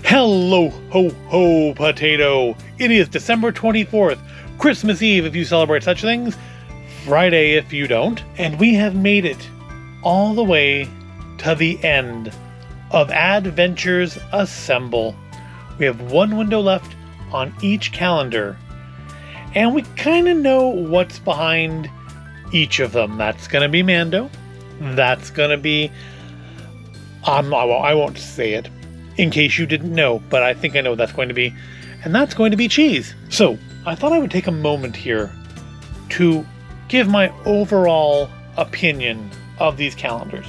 Hello, ho, ho, potato. It is December 24th, Christmas Eve if you celebrate such things, Friday if you don't, and we have made it all the way to the end of Adventgers Assemble. We have one window left on each calendar, and we kind of know what's behind each of them. That's going to be Mando. That's going to be... I won't say it, in case you didn't know, but I think I know what that's going to be. And that's going to be Cheese. So, I thought I would take a moment here to give my overall opinion of these calendars.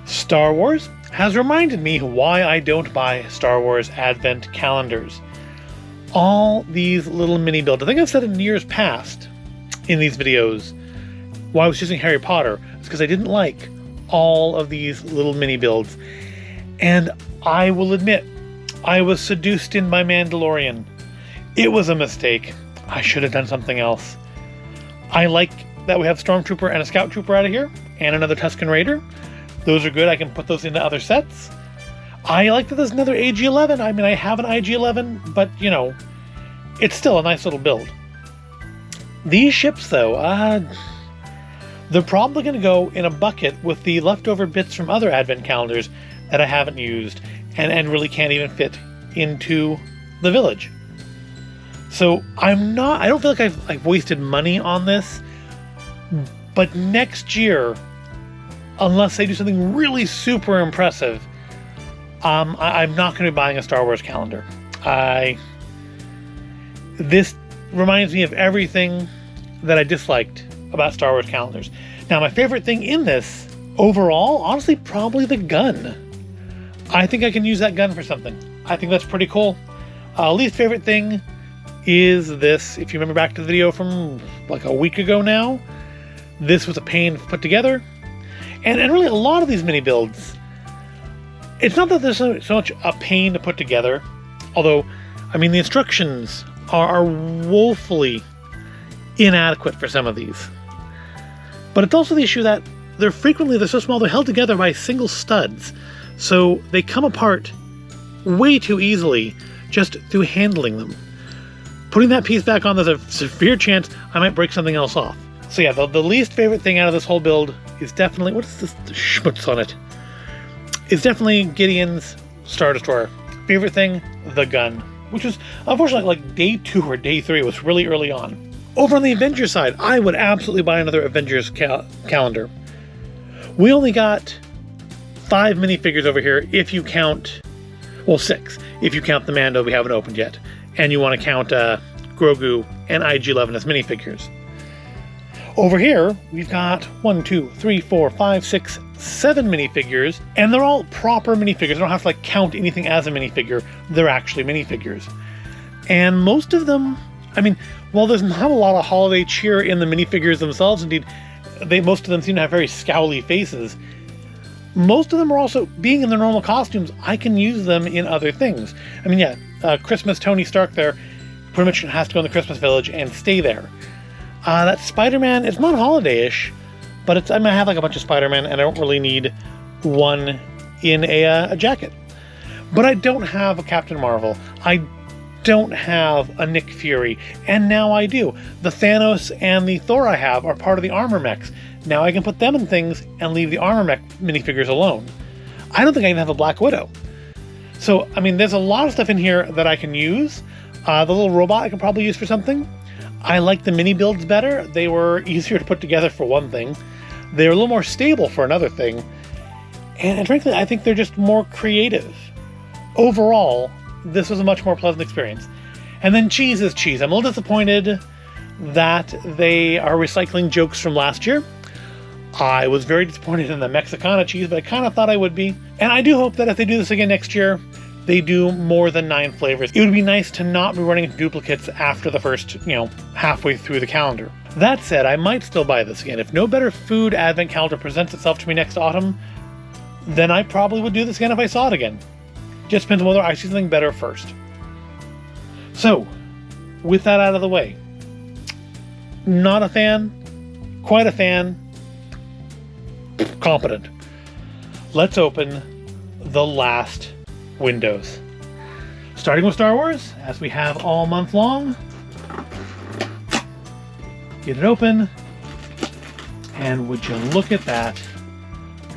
Star Wars has reminded me why I don't buy Star Wars Advent calendars. All these little mini builds, I think I've said in years past in these videos, why I was choosing Harry Potter, is because I didn't like all of these little mini builds. And I will admit, I was seduced in by Mandalorian. It was a mistake. I should have done something else. I like that we have Stormtrooper and a Scout Trooper out of here, and another Tusken Raider. Those are good. I can put those into other sets. I like that there's another AG-11. I mean, I have an IG-11, but, you know, it's still a nice little build. These ships, though, they're probably going to go in a bucket with the leftover bits from other Advent calendars that I haven't used and really can't even fit into the village. So I don't feel like I've wasted money on this, but next year, unless they do something really super impressive, I'm not going to be buying a Star Wars calendar. This reminds me of everything that I disliked about Star Wars calendars. Now, my favorite thing in this, overall, honestly, probably the gun. I think I can use that gun for something. I think that's pretty cool. Least favorite thing is this. If you remember back to the video from like a week ago now, this was a pain to put together. And really a lot of these mini builds, it's not that there's so much a pain to put together, although, I mean, the instructions are woefully inadequate for some of these. But it's also the issue that they're so small, they're held together by single studs. So they come apart way too easily just through handling them. Putting that piece back on, there's a severe chance I might break something else off. So yeah, the least favorite thing out of this whole build is definitely, what is this, the schmutz on it? It's definitely Gideon's Star Destroyer. Favorite thing, the gun, which was unfortunately like day 2 or day 3, it was really early on. Over on the Avengers side, I would absolutely buy another Avengers calendar. We only got 5 minifigures over here if you count, well, 6, if you count the Mando we haven't opened yet, and you want to count Grogu and IG-11 as minifigures. Over here, we've got 1, 2, 3, 4, 5, 6, 7 minifigures, and they're all proper minifigures. I don't have to like count anything as a minifigure. They're actually minifigures. And most of them, I mean, while there's not a lot of holiday cheer in the minifigures themselves, indeed, most of them seem to have very scowly faces. Most of them are also, being in their normal costumes, I can use them in other things. I mean, yeah, Christmas Tony Stark there pretty much has to go in the Christmas village and stay there. That Spider-Man, it's not holiday-ish, but I have like a bunch of Spider-Man and I don't really need one in a jacket. But I don't have a Captain Marvel. I don't have a Nick Fury, and now I do. The Thanos and the Thor I have are part of the armor mechs. Now I can put them in things and leave the armor mech minifigures alone. I don't think I even have a Black Widow. So, I mean, there's a lot of stuff in here that I can use. The little robot I can probably use for something. I like the mini builds better. They were easier to put together for one thing. They're a little more stable for another thing. And frankly, I think they're just more creative. Overall, this was a much more pleasant experience. And then Cheese is Cheese. I'm a little disappointed that they are recycling jokes from last year. I was very disappointed in the Mexicana cheese, but I kind of thought I would be. And I do hope that if they do this again next year, they do more than 9 flavors. It would be nice to not be running into duplicates after the first, halfway through the calendar. That said, I might still buy this again. If no better food advent calendar presents itself to me next autumn, then I probably would do this again if I saw it again. Just depends on whether I see something better first. So, with that out of the way, not a fan, quite a fan, competent. Let's open the last windows. Starting with Star Wars, as we have all month long. Get it open. And would you look at that?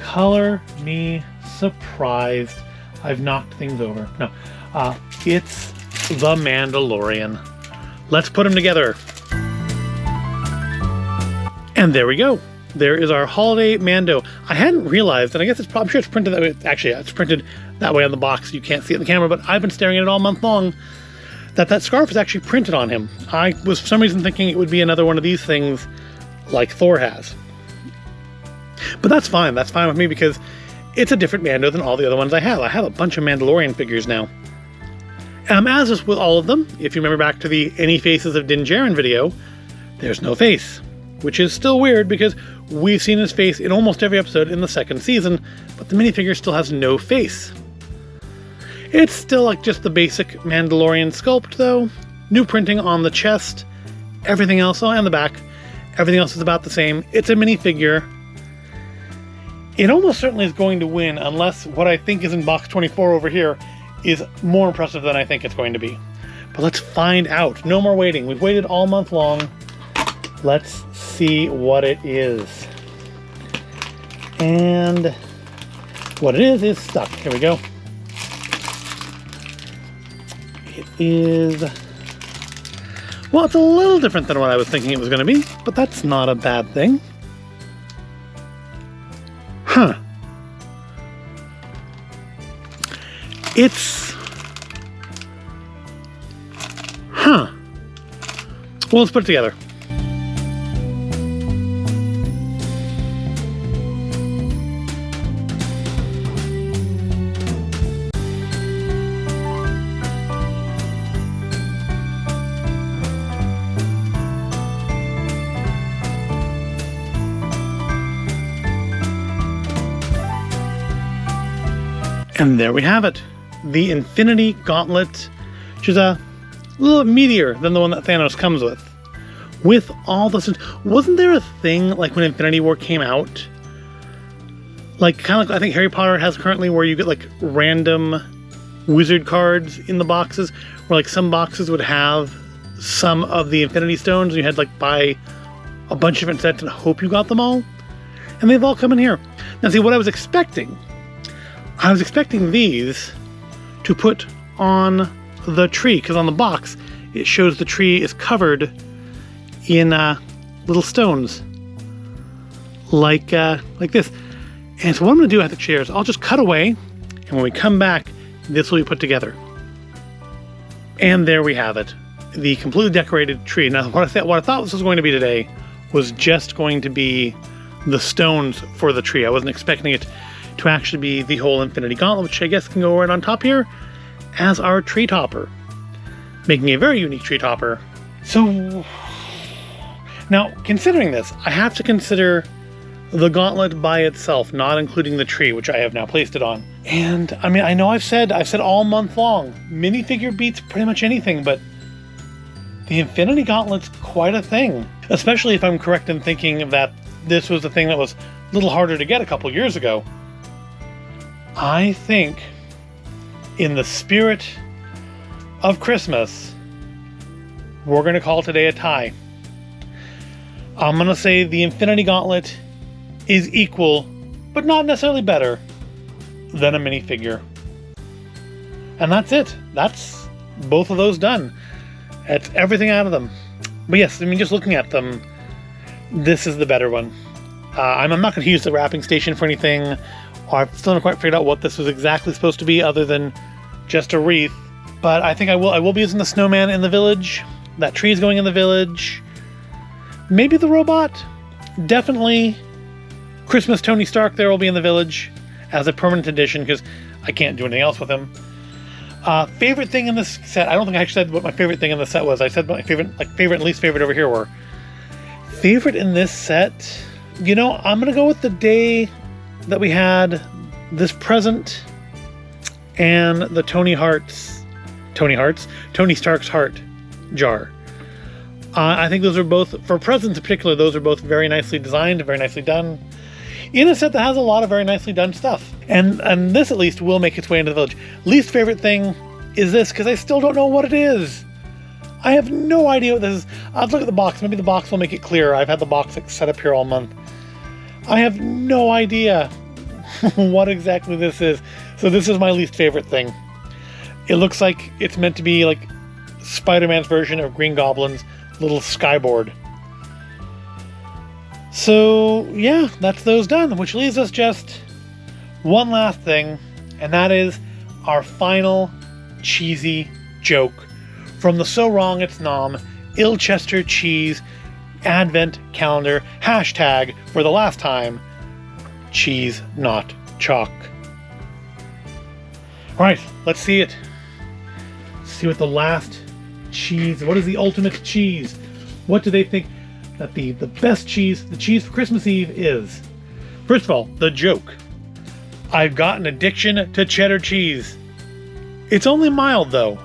Color me surprised. I've knocked things over. No, it's the Mandalorian. Let's put them together. And there we go. There is our holiday Mando. I hadn't realized, and I guess I'm sure it's printed that way. Actually, it's printed that way on the box. You can't see it in the camera, but I've been staring at it all month long. That scarf is actually printed on him. I was for some reason thinking it would be another one of these things like Thor has. But that's fine. That's fine with me because it's a different Mando than all the other ones I have. I have a bunch of Mandalorian figures now. As is with all of them, if you remember back to the Any Faces of Din Djarin video, there's no face. Which is still weird because we've seen his face in almost every episode in the second season, but the minifigure still has no face. It's still like just the basic Mandalorian sculpt though. New printing on the chest, everything else, and the back, everything else is about the same. It's a minifigure. It almost certainly is going to win unless what I think is in box 24 over here is more impressive than I think it's going to be. But let's find out. No more waiting. We've waited all month long. Let's see what it is. And what it is stuck. Here we go. It is... well, it's a little different than what I was thinking it was going to be, but that's not a bad thing. Huh. It's... huh. Well, let's put it together. And there we have it. The Infinity Gauntlet, which is a little meatier than the one that Thanos comes with. With all the... wasn't there a thing, like when Infinity War came out? Like, kind of like I think Harry Potter has currently, where you get like random wizard cards in the boxes, where like some boxes would have some of the Infinity Stones, and you had to like buy a bunch of different sets and hope you got them all. And they've all come in here. Now see, what I was expecting these to put on the tree, because on the box it shows the tree is covered in little stones like this. And so what I'm going to do at the chairs, I'll just cut away, and when we come back, this will be put together. And there we have it, the completely decorated tree. Now what I thought this was going to be today was just going to be the stones for the tree. I wasn't expecting it to actually be the whole Infinity Gauntlet, which I guess can go right on top here as our tree topper, making a very unique tree topper. So now, considering this, I have to consider the gauntlet by itself, not including the tree, which I have now placed it on. And I mean, I know I've said all month long, minifigure beats pretty much anything, but the Infinity Gauntlet's quite a thing, especially if I'm correct in thinking that this was a thing that was a little harder to get a couple years ago. I think, in the spirit of Christmas, we're going to call today a tie. I'm going to say the Infinity Gauntlet is equal, but not necessarily better, than a minifigure. And that's it. That's both of those done. That's everything out of them. But yes, I mean, just looking at them, this is the better one. I'm not going to use the wrapping station for anything. I've still not quite figured out what this was exactly supposed to be other than just a wreath. But I think I will be using the snowman in the village. That tree is going in the village. Maybe the robot. Definitely Christmas Tony Stark there will be in the village as a permanent addition because I can't do anything else with him. Favorite thing in this set. I don't think I actually said what my favorite thing in the set was. I said what my favorite and least favorite over here were. Favorite in this set, you know, I'm going to go with the day that we had this present and the Tony Stark's heart jar. I think those are both, for presents in particular, those are both very nicely designed, very nicely done. in a set that has a lot of very nicely done stuff. And this at least will make its way into the village. Least favorite thing is this, because I still don't know what it is. I have no idea what this is. I'll have to look at the box. Maybe the box will make it clearer. I've had the box set up here all month. I have no idea what exactly this is. So this is my least favorite thing. It looks like it's meant to be like Spider-Man's version of Green Goblin's little skyboard. So yeah, that's those done, which leaves us just one last thing, and that is our final cheesy joke from the So Wrong It's Nom Ilchester Cheese Advent Calendar hashtag for the last time, cheese not chalk. All right, let's see it. Let's see what the last cheese, what is the ultimate cheese? What do they think that the best cheese, the cheese for Christmas Eve is? First of all, the joke. I've got an addiction to cheddar cheese. It's only mild though.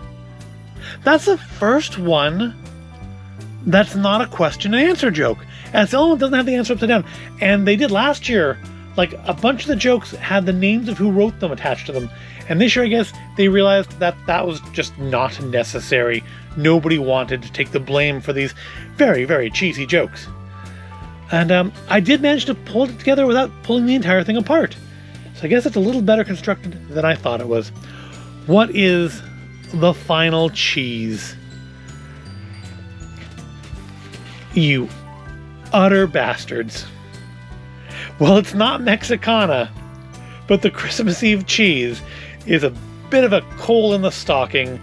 That's the first one that's not a question and answer joke. And it's the only one that doesn't have the answer upside down. And they did last year, like a bunch of the jokes had the names of who wrote them attached to them. And this year, I guess, they realized that that was just not necessary. Nobody wanted to take the blame for these very, very cheesy jokes. And I did manage to pull it together without pulling the entire thing apart. So I guess it's a little better constructed than I thought it was. What is the final cheese? You utter bastards. Well, it's not Mexicana, but the Christmas Eve cheese is a bit of a coal in the stocking.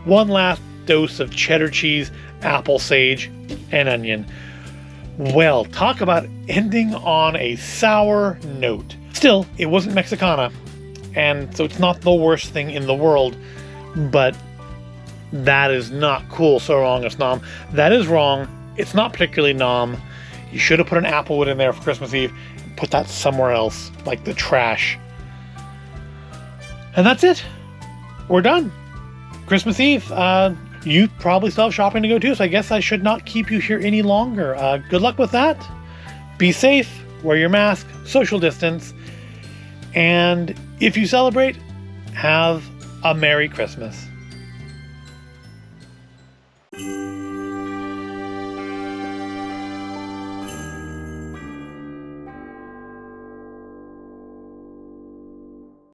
One last dose of cheddar cheese, apple sage, and onion. Well, talk about ending on a sour note. Still, it wasn't Mexicana, and so it's not the worst thing in the world, but that is not cool. So wrong, it's nom. That is wrong. It's not particularly nom. You should have put an applewood in there for Christmas Eve. Put that somewhere else, like the trash. And that's it. We're done. Christmas Eve. You probably still have shopping to go to, so I guess I should not keep you here any longer. Good luck with that. Be safe. Wear your mask. Social distance. And if you celebrate, have a Merry Christmas.